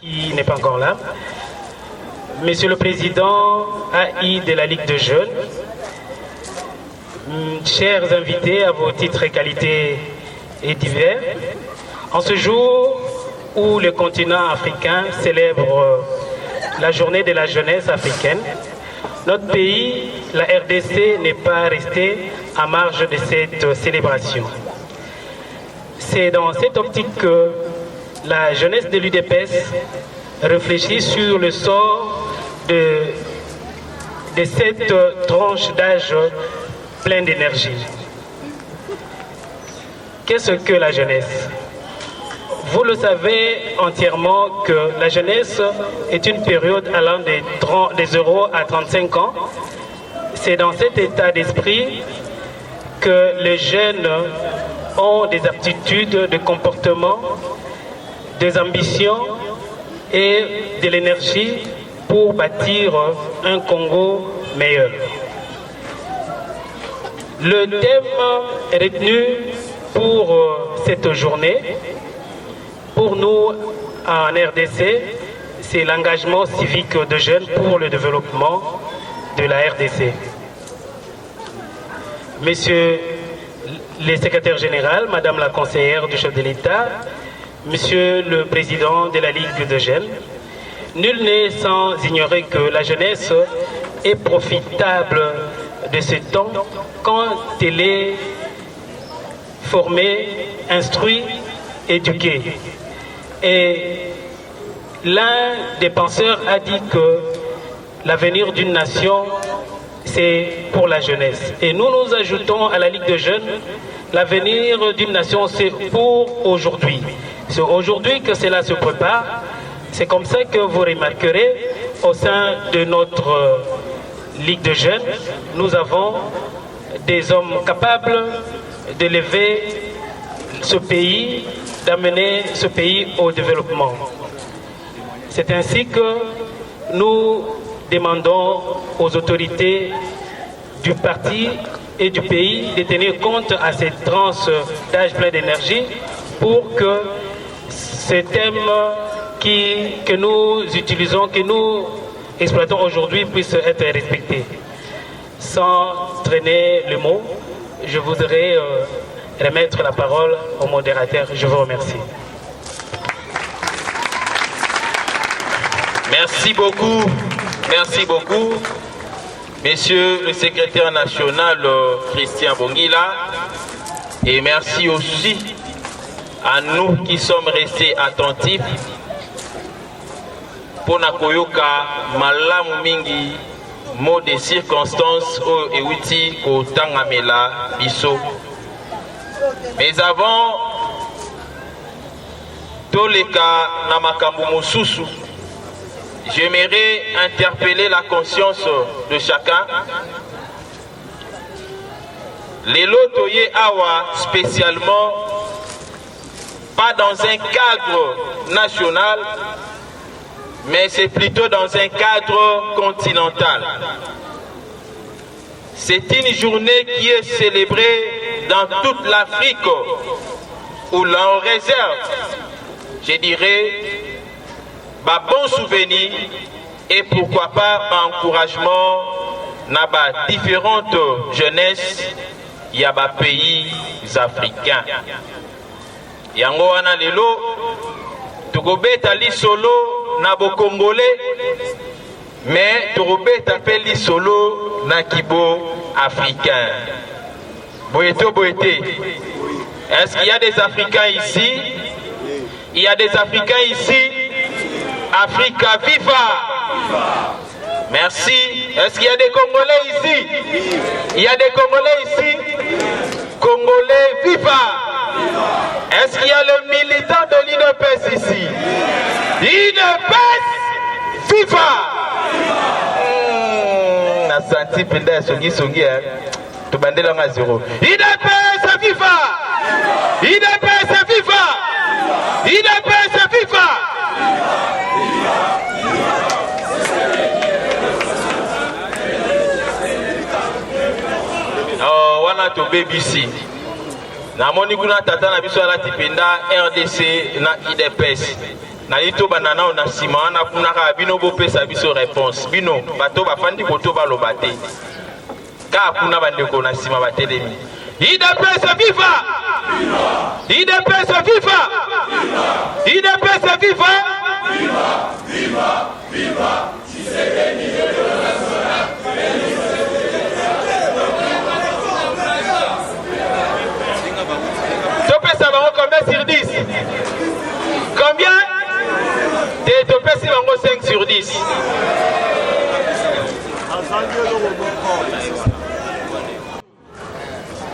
qui n'est pas encore là, Monsieur le Président AI de la Ligue de Jeunes, chers invités à vos titres et qualités et divers, en ce jour où le continent africain célèbre la journée de la jeunesse africaine, notre pays, la RDC, n'est pas resté à marge de cette célébration. C'est dans cette optique que la jeunesse de l'UDPS réfléchit sur le sort de cette tranche d'âge pleine d'énergie. Qu'est-ce que la jeunesse? Vous le savez entièrement que la jeunesse est une période allant des 0 à 35 ans. C'est dans cet état d'esprit que les jeunes ont des aptitudes de comportement, des ambitions et de l'énergie pour bâtir un Congo meilleur. Le thème retenu pour cette journée, pour nous en RDC, c'est l'engagement civique de jeunes pour le développement de la RDC. Monsieur le secrétaire général, Madame la conseillère du chef de l'État, Monsieur le président de la Ligue de jeunes, nul n'est sans ignorer que la jeunesse est profitable de ce temps quand elle est formée, instruite, éduquée. Et l'un des penseurs a dit que l'avenir d'une nation, c'est pour la jeunesse. Et nous ajoutons à la Ligue de jeunes, l'avenir d'une nation, c'est pour aujourd'hui. C'est aujourd'hui que cela se prépare. C'est comme ça que vous remarquerez au sein de notre Ligue de jeunes, nous avons des hommes capables d'élever ce pays, d'amener ce pays au développement. C'est ainsi que nous demandons aux autorités du parti et du pays de tenir compte à cette tranche d'âge plein d'énergie pour que ce thème que nous utilisons, que nous exploitons aujourd'hui puisse être respecté. Sans traîner le mot, je voudrais remettre la parole au modérateur. Je vous remercie. Merci beaucoup. Merci beaucoup. Monsieur le secrétaire national Christian Bongila. Et merci aussi à nous qui sommes restés attentifs pour Nakoyoka malamu mingi mot de circonstances au ewiti ko tangamela biso. Mais avant toleka na makambo mosusu, j'aimerais interpeller la conscience de chacun. Lelo toye awa spécialement pas dans un cadre national, mais c'est plutôt dans un cadre continental. C'est une journée qui est célébrée dans toute l'Afrique, où l'on réserve, je dirais, bah, bon souvenir et pourquoi pas bah, encouragement dans bah, différentes jeunesses, il y a bah, pays africains. Yango wana lelo tukobeta li solo na bo congolais, mais tukobeta pe li solo na kibo africain. Boyeto boyete. Est-ce qu'il y a des Africains ici? Il y a des Africains ici. Africa viva! Merci. Est-ce qu'il y a des Congolais ici? Il y a des Congolais ici? Congolais viva! Est-ce qu'il y a le militant de l'UDPS ici? UDPS viva! Na senti penda songi songi to bandela nga zéro. UDPS viva! UDPS viva! UDPS viva! Oh, wana to BBC. Na moni kuna tata na biso alati penda RDC na UDPS. Naito banana on a simana kunaka bino bopesa biso réponse. Bino bato bafandi koto balobate. Ka kuna bandeko na sima batelemi. IDPS viva! IDPS viva! IDPS viva! Viva! Viva! Viva! Topesa bango combien sur 10? Combien? Topesa bango 5 sur 10.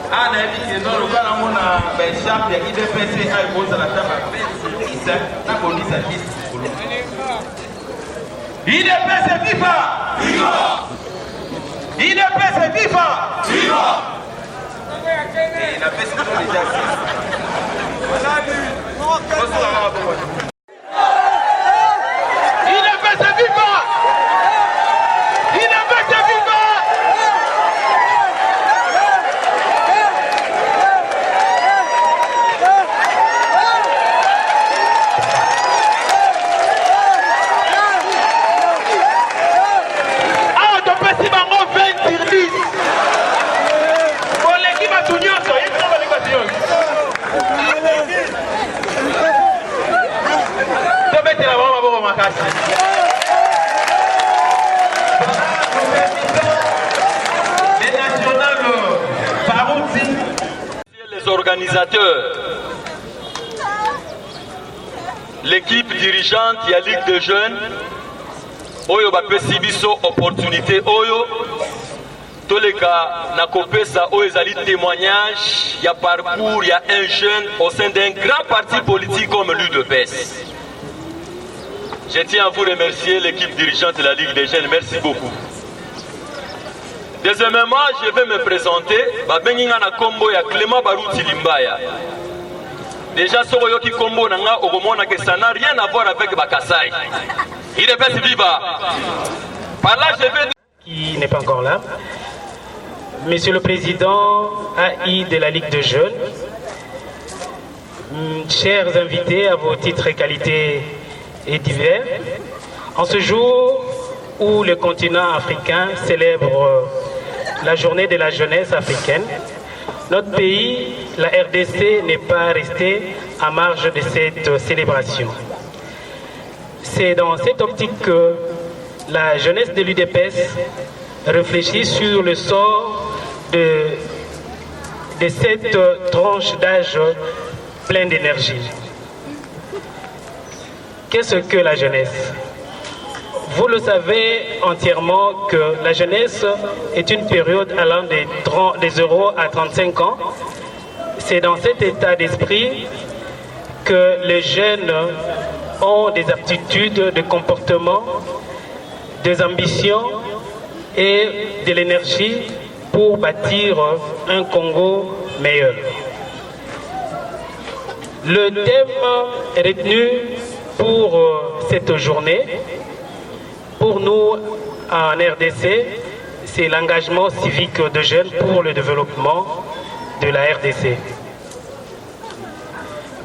Ah, David, non, le cas où on a ben chape, il y a IDPS à cause de la table. IDPS viva! Viva! IDPS viva! Viva! La paix c'est déjà IDPS viva! IDPS viva! Les organisateurs, l'équipe dirigeante de la Ligue des Jeunes, Oyo bapesi biso opportunité Oyo, tous les cas, na kopesa Oyo ezali témoignage, il y a parcours, il y a un jeune au sein d'un grand parti politique comme l'UDPS. Je tiens à vous remercier, l'équipe dirigeante de la Ligue des Jeunes, merci beaucoup. Deuxièmement, je vais me présenter. Babenginga na kombo ya Clément Barouti Limbaya. Déjà, Soroyoki Kombo nanga ogomona que ça n'a rien à voir avec Bakasai. Il est bête viva. Par là, je vais. Qui n'est pas encore là. Monsieur le Président AI de la Ligue de Jeunes, chers invités à vos titres et qualités et divers, en ce jour où le continent africain célèbre la journée de la jeunesse africaine, notre pays, la RDC, n'est pas resté à marge de cette célébration. C'est dans cette optique que la jeunesse de l'UDPS réfléchit sur le sort de cette tranche d'âge pleine d'énergie. Qu'est-ce que la jeunesse? Vous le savez entièrement que la jeunesse est une période allant des 0 à 35 ans. C'est dans cet état d'esprit que les jeunes ont des aptitudes de comportement, des ambitions et de l'énergie pour bâtir un Congo meilleur. Le thème retenu pour cette journée, pour nous en RDC, c'est l'engagement civique de jeunes pour le développement de la RDC.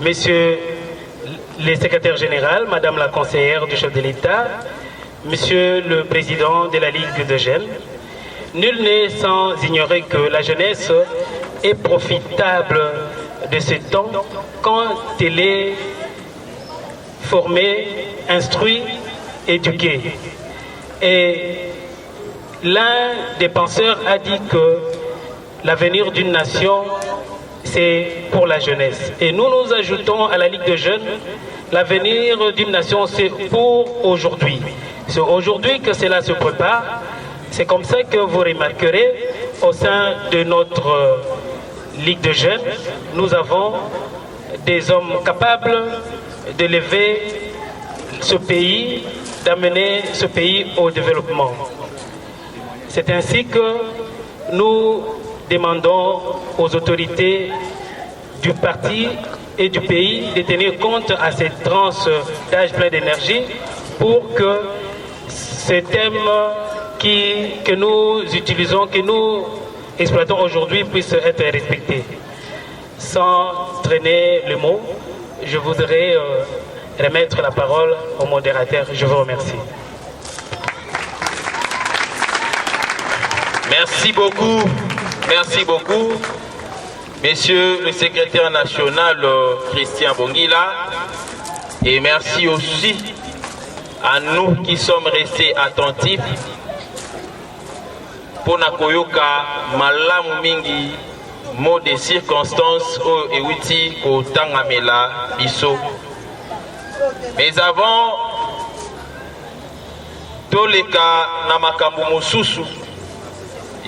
Monsieur le secrétaire général, Madame la conseillère du chef de l'État, Monsieur le président de la Ligue de jeunes, nul n'est sans ignorer que la jeunesse est profitable de ce temps quand elle est formée, instruite, éduquée. Et l'un des penseurs a dit que l'avenir d'une nation, c'est pour la jeunesse. Et nous ajoutons à la Ligue de jeunes, l'avenir d'une nation, c'est pour aujourd'hui. C'est aujourd'hui que cela se prépare. C'est comme ça que vous remarquerez au sein de notre Ligue de jeunes, nous avons des hommes capables d'élever ce pays, d'amener ce pays au développement. C'est ainsi que nous demandons aux autorités du parti et du pays de tenir compte à cette tranche d'âge plein d'énergie pour que ce thème que nous utilisons, que nous exploitons aujourd'hui puisse être respecté. Sans traîner le mot, je voudrais remettre la parole au modérateur. Je vous remercie. Merci beaucoup. Merci beaucoup. Monsieur le secrétaire national Christian Bongila. Et merci aussi à nous qui sommes restés attentifs pour Nakoyoka malamu mingi mot de circonstances au ewiti ko tangamela biso. Mais avant toleka na makambo mosusu,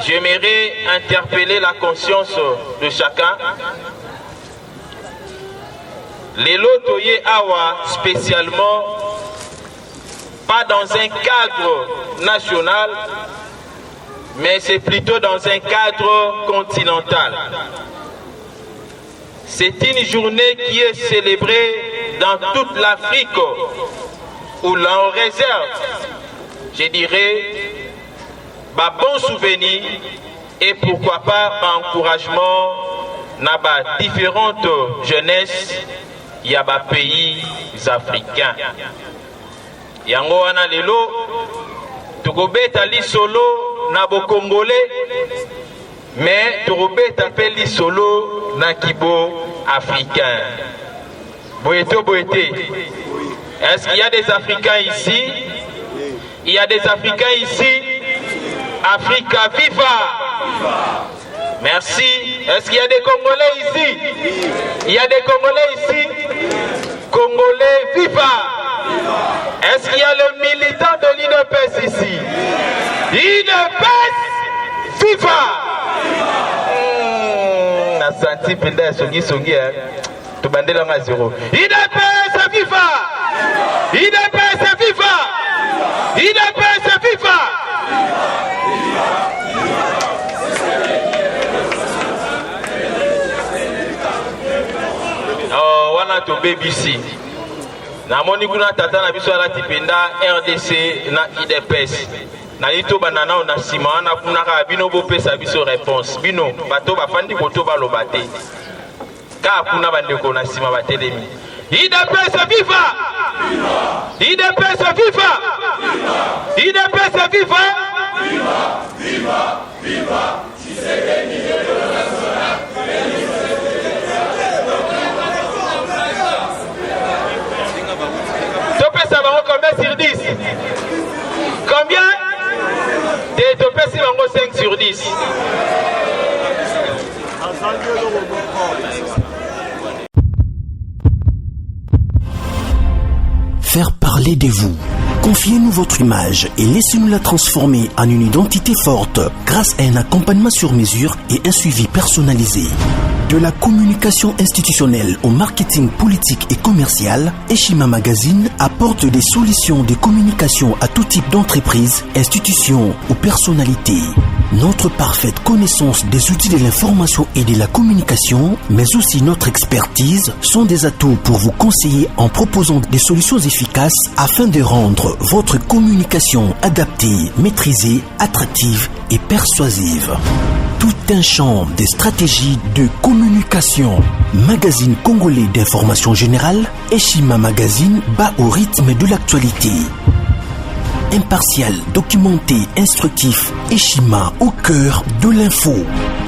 j'aimerais interpeller la conscience de chacun. Les lotoyés awa spécialement pas dans un cadre national, mais c'est plutôt dans un cadre continental. C'est une journée qui est célébrée dans toute l'Afrique, où l'on réserve, je dirais, bon souvenir et pourquoi pas encouragement dans différentes jeunesses il y a des pays africains. Yango wana lelo tukobeta li solo na bo congolais, mais tukobeta pe li solo na kibo africain. Boeto boete. Est-ce qu'il y a des Africains ici? Il y a des Africains ici. Africa viva! Merci. Est-ce qu'il y a des Congolais ici? Il y a des Congolais ici? Congolais viva! Est-ce qu'il y a le militant de l'INPS ici? INPS viva! Na senti penda songi to bandela nga zéro. INPS viva! INPS viva! INPS viva! Oh, wana to BBC. Na moni kuna tata na biso ala tipenda RDC na IDPS. Na lito banana na sima na kuna ka bino bo pesa biso réponse. Bino bato bafandi koto balobate. Ka kuna bandeko na sima batelemi. IDPS viva! IDPS viva! IDPS viva! Viva! Viva! Viva! Combien sur 10? Combien? T'es 5 sur 10. Faire parler de vous. Confiez-nous votre image et laissez-nous la transformer en une identité forte grâce à un accompagnement sur mesure et un suivi personnalisé. De la communication institutionnelle au marketing politique et commercial, Eshima Magazine apporte des solutions de communication à tout type d'entreprise, institutions ou personnalités. Notre parfaite connaissance des outils de l'information et de la communication, mais aussi notre expertise, sont des atouts pour vous conseiller en proposant des solutions efficaces afin de rendre votre communication adaptée, maîtrisée, attractive et persuasive. Tout un champ de stratégies de communication. Magazine congolais d'information générale, Eshima Magazine bat au rythme de l'actualité. Impartial, documenté, instructif, Eshima au cœur de l'info.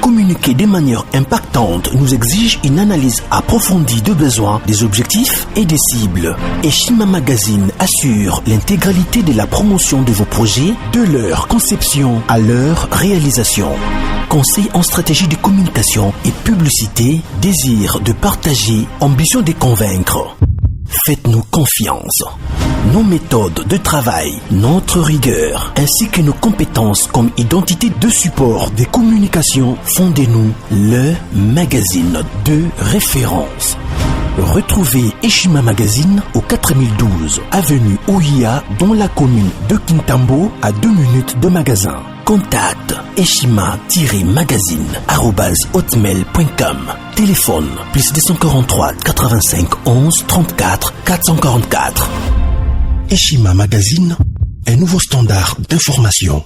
Communiquer de manière impactante nous exige une analyse approfondie de besoins, des objectifs et des cibles. Eshima Magazine assure l'intégralité de la promotion de vos projets, de leur conception à leur réalisation. Conseil en stratégie de communication et publicité, désir de partager, ambition de convaincre. Faites-nous confiance. Nos méthodes de travail, notre rigueur, ainsi que nos compétences comme identité de support des communications font de nous le magazine de référence. Retrouvez Eshima Magazine au 4012 avenue Ouya dans la commune de Kintambo à 2 minutes de magasin. Contact eshima-magazine@hotmail.com. Téléphone +243 85 11 34 444. Eshima Magazine, un nouveau standard d'information.